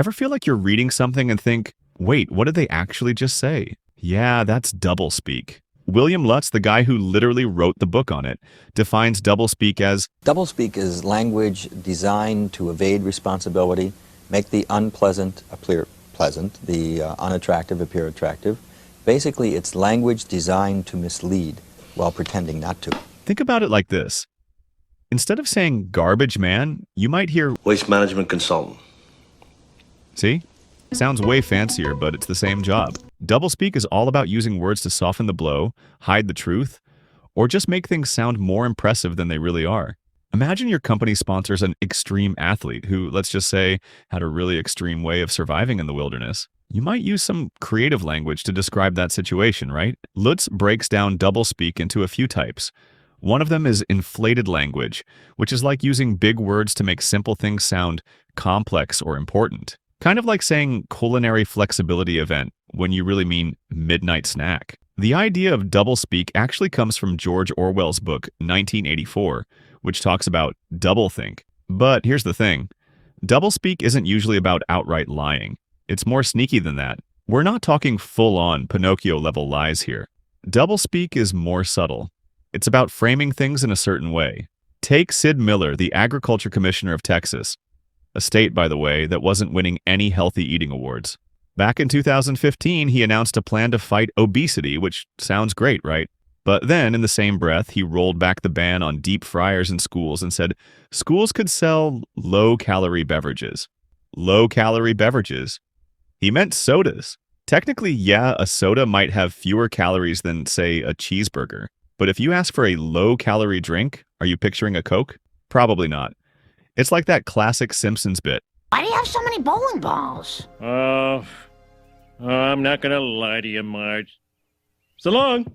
Ever feel like you're reading something and think, wait, what did they actually just say? Yeah, that's doublespeak. William Lutz, the guy who literally wrote the book on it, defines doublespeak as Doublespeak is language designed to evade responsibility, make the unpleasant appear pleasant, the unattractive appear attractive. Basically, it's language designed to mislead while pretending not to. Think about it like this. Instead of saying garbage man, you might hear waste management consultant. See? Sounds way fancier, but it's the same job. Doublespeak is all about using words to soften the blow, hide the truth, or just make things sound more impressive than they really are. Imagine your company sponsors an extreme athlete who, let's just say, had a really extreme way of surviving in the wilderness. You might use some creative language to describe that situation, right? Lutz breaks down doublespeak into a few types. One of them is inflated language, which is like using big words to make simple things sound complex or important. Kind of like saying culinary flexibility event when you really mean midnight snack. The idea of doublespeak actually comes from George Orwell's book 1984, which talks about doublethink. But here's the thing. Doublespeak isn't usually about outright lying. It's more sneaky than that. We're not talking full-on Pinocchio-level lies here. Doublespeak is more subtle. It's about framing things in a certain way. Take Sid Miller, the agriculture commissioner of Texas. A state, by the way, that wasn't winning any healthy eating awards. Back in 2015, he announced a plan to fight obesity, which sounds great, right? But then, in the same breath, he rolled back the ban on deep fryers in schools and said schools could sell low-calorie beverages. Low-calorie beverages. He meant sodas. Technically, yeah, a soda might have fewer calories than, say, a cheeseburger. But if you ask for a low-calorie drink, are you picturing a Coke? Probably not. It's like that classic Simpsons bit. Why do you have so many bowling balls? I'm not gonna lie to you, Marge. So long.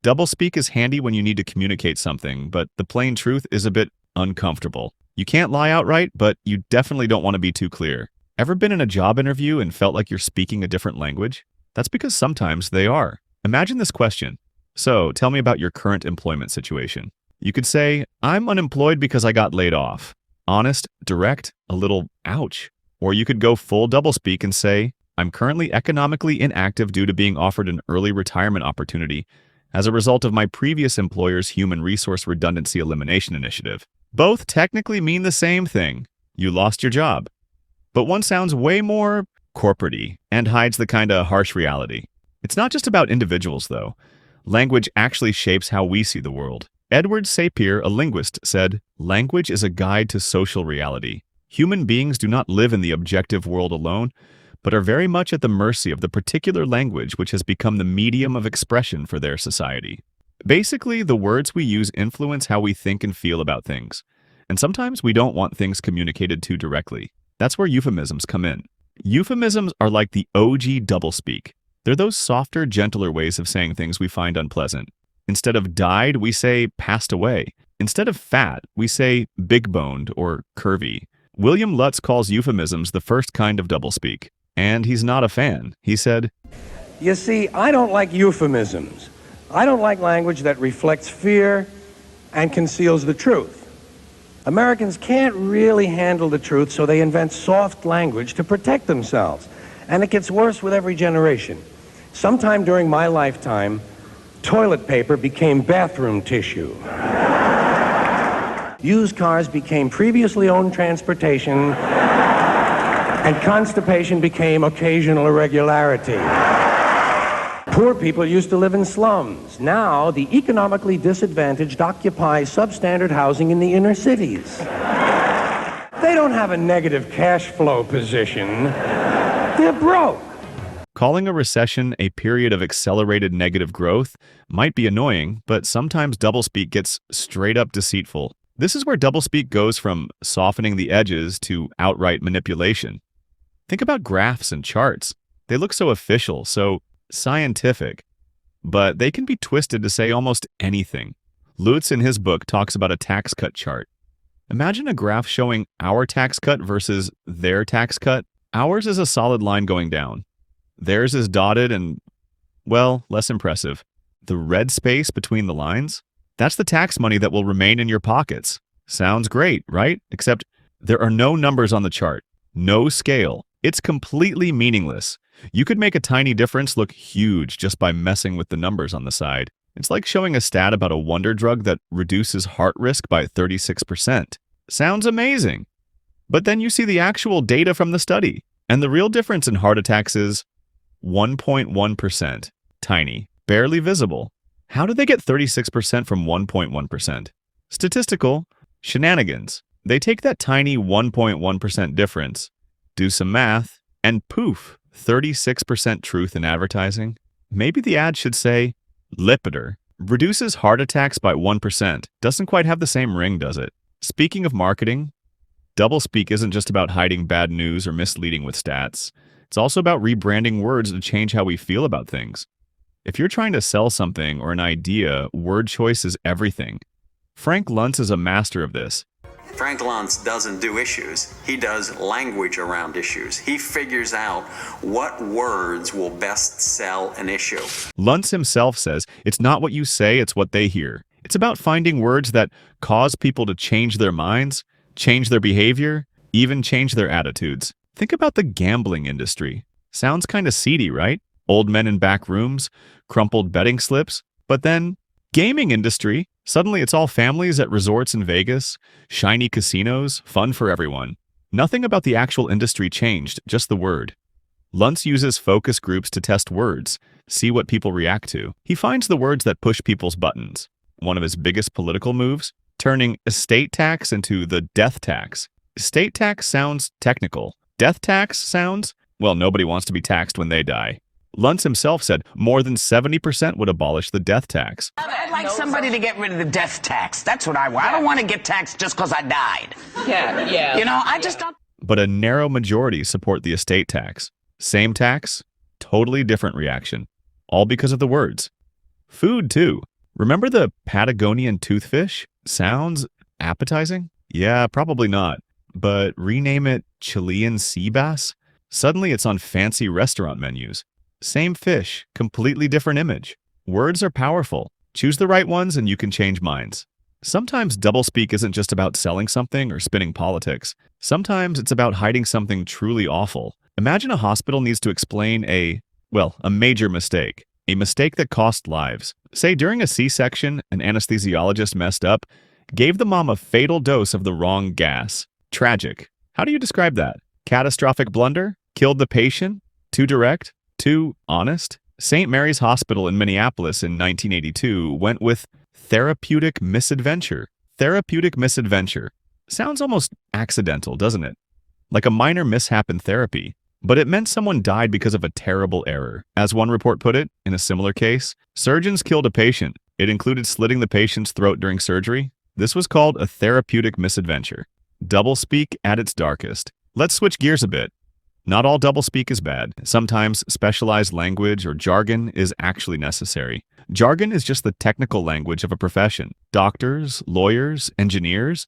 Doublespeak is handy when you need to communicate something, but the plain truth is a bit uncomfortable. You can't lie outright, but you definitely don't want to be too clear. Ever been in a job interview and felt like you're speaking a different language? That's because sometimes they are. Imagine this question. So, tell me about your current employment situation. You could say, I'm unemployed because I got laid off. Honest, direct, a little ouch. Or you could go full doublespeak and say, I'm currently economically inactive due to being offered an early retirement opportunity as a result of my previous employer's human resource redundancy elimination initiative. Both technically mean the same thing. You lost your job. But one sounds way more corporate-y and hides the kinda harsh reality. It's not just about individuals, though. Language actually shapes how we see the world. Edward Sapir, a linguist, said, language is a guide to social reality. Human beings do not live in the objective world alone, but are very much at the mercy of the particular language which has become the medium of expression for their society. Basically, the words we use influence how we think and feel about things. And sometimes we don't want things communicated too directly. That's where euphemisms come in. Euphemisms are like the OG doublespeak. They're those softer, gentler ways of saying things we find unpleasant. Instead of died, we say passed away. Instead of fat, we say big-boned or curvy. William Lutz calls euphemisms the first kind of doublespeak. And he's not a fan. He said, You see, I don't like euphemisms. I don't like language that reflects fear and conceals the truth. Americans can't really handle the truth, so they invent soft language to protect themselves. And it gets worse with every generation. Sometime during my lifetime, toilet paper became bathroom tissue. Used cars became previously owned transportation, and constipation became occasional irregularity. Poor people used to live in slums. Now, the economically disadvantaged occupy substandard housing in the inner cities. They don't have a negative cash flow position. They're broke. Calling a recession a period of accelerated negative growth might be annoying, but sometimes doublespeak gets straight up deceitful. This is where doublespeak goes from softening the edges to outright manipulation. Think about graphs and charts. They look so official, so scientific, but they can be twisted to say almost anything. Lutz in his book talks about a tax cut chart. Imagine a graph showing our tax cut versus their tax cut. Ours is a solid line going down. Theirs is dotted and, well, less impressive. The red space between the lines? That's the tax money that will remain in your pockets. Sounds great, right? Except there are no numbers on the chart. No scale. It's completely meaningless. You could make a tiny difference look huge just by messing with the numbers on the side. It's like showing a stat about a wonder drug that reduces heart risk by 36%. Sounds amazing. But then you see the actual data from the study, and the real difference in heart attacks is 1.1%. Tiny. Barely visible. How did they get 36% from 1.1%? Statistical. Shenanigans. They take that tiny 1.1% difference, do some math, and poof, 36% truth in advertising. Maybe the ad should say, Lipitor. Reduces heart attacks by 1%. Doesn't quite have the same ring, does it? Speaking of marketing, doublespeak isn't just about hiding bad news or misleading with stats. It's also about rebranding words to change how we feel about things. If you're trying to sell something or an idea, word choice is everything. Frank Luntz is a master of this. Frank Luntz doesn't do issues. He does language around issues. He figures out what words will best sell an issue. Luntz himself says, it's not what you say, it's what they hear. It's about finding words that cause people to change their minds, change their behavior, even change their attitudes. Think about the gambling industry. Sounds kind of seedy, right? Old men in back rooms, crumpled betting slips. But then, gaming industry. Suddenly it's all families at resorts in Vegas, shiny casinos, fun for everyone. Nothing about the actual industry changed, just the word. Luntz uses focus groups to test words, see what people react to. He finds the words that push people's buttons. One of his biggest political moves, turning estate tax into the death tax. Estate tax sounds technical. Death tax sounds, well, nobody wants to be taxed when they die. Luntz himself said more than 70% would abolish the death tax. I'd like somebody to get rid of the death tax. That's what I want. I don't want to get taxed just because I died. Yeah. You know, I just don't. But a narrow majority support the estate tax. Same tax, totally different reaction. All because of the words. Food, too. Remember the Patagonian toothfish? Sounds appetizing? Yeah, probably not. But rename it Chilean sea bass? Suddenly it's on fancy restaurant menus. Same fish, completely different image. Words are powerful. Choose the right ones and you can change minds. Sometimes doublespeak isn't just about selling something or spinning politics. Sometimes it's about hiding something truly awful. Imagine a hospital needs to explain a major mistake. A mistake that cost lives. Say during a C-section, an anesthesiologist messed up, gave the mom a fatal dose of the wrong gas. Tragic. How do you describe that? Catastrophic blunder? Killed the patient? Too direct? Too honest? St. Mary's Hospital in Minneapolis in 1982 went with therapeutic misadventure. Therapeutic misadventure. Sounds almost accidental, doesn't it? Like a minor mishap in therapy. But it meant someone died because of a terrible error. As one report put it, in a similar case, surgeons killed a patient. It included slitting the patient's throat during surgery. This was called a therapeutic misadventure. Doublespeak at its darkest. Let's switch gears a bit. Not all doublespeak is bad. Sometimes specialized language or jargon is actually necessary. Jargon is just the technical language of a profession. Doctors, lawyers, engineers,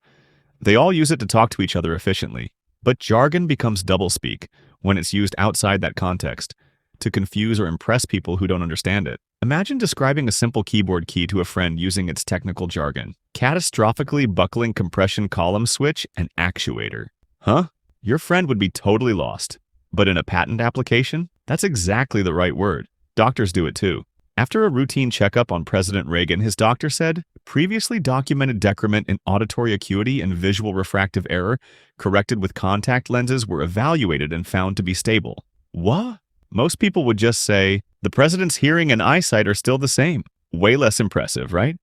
they all use it to talk to each other efficiently. But jargon becomes doublespeak when it's used outside that context, to confuse or impress people who don't understand it. Imagine describing a simple keyboard key to a friend using its technical jargon. Catastrophically buckling compression column switch and actuator. Huh? Your friend would be totally lost. But in a patent application, that's exactly the right word. Doctors do it too. After a routine checkup on President Reagan, his doctor said, previously documented decrement in auditory acuity and visual refractive error corrected with contact lenses were evaluated and found to be stable. What? Most people would just say, the president's hearing and eyesight are still the same. Way less impressive, right?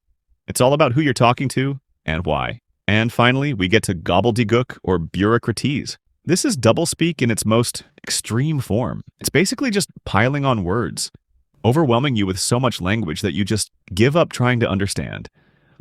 It's all about who you're talking to and why. And finally, we get to gobbledygook or bureaucratese. This is doublespeak in its most extreme form. It's basically just piling on words, overwhelming you with so much language that you just give up trying to understand.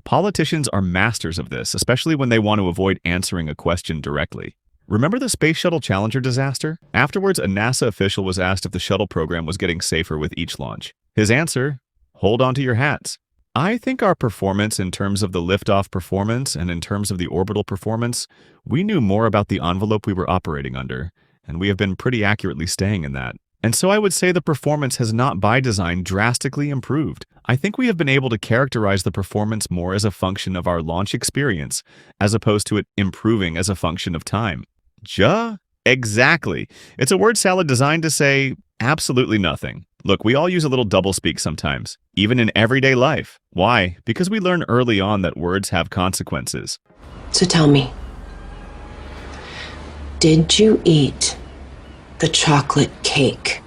Politicians are masters of this, especially when they want to avoid answering a question directly. Remember the Space Shuttle Challenger disaster? Afterwards, a NASA official was asked if the shuttle program was getting safer with each launch. His answer, hold on to your hats. I think our performance in terms of the liftoff performance and in terms of the orbital performance, we knew more about the envelope we were operating under, and we have been pretty accurately staying in that. And so I would say the performance has not by design drastically improved. I think we have been able to characterize the performance more as a function of our launch experience, as opposed to it improving as a function of time. Exactly. It's a word salad designed to say absolutely nothing. Look, we all use a little doublespeak sometimes, even in everyday life. Why? Because we learn early on that words have consequences. So tell me, did you eat the chocolate cake?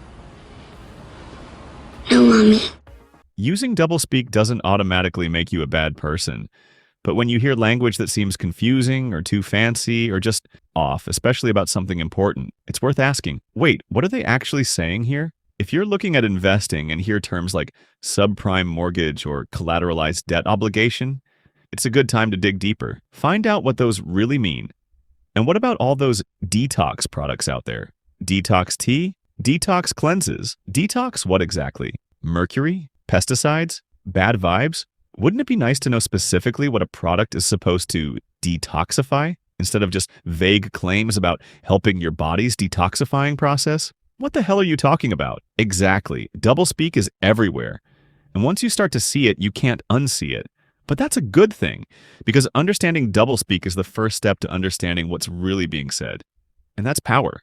No, Mommy. Using doublespeak doesn't automatically make you a bad person. But when you hear language that seems confusing or too fancy or just off, especially about something important, it's worth asking, wait, what are they actually saying here? If you're looking at investing and hear terms like subprime mortgage or collateralized debt obligation, it's a good time to dig deeper. Find out what those really mean. And what about all those detox products out there? Detox tea? Detox cleanses? Detox what exactly? Mercury? Pesticides? Bad vibes? Wouldn't it be nice to know specifically what a product is supposed to detoxify instead of just vague claims about helping your body's detoxifying process? What the hell are you talking about? Exactly. Doublespeak is everywhere. And once you start to see it, you can't unsee it. But that's a good thing, because understanding doublespeak is the first step to understanding what's really being said. And that's power.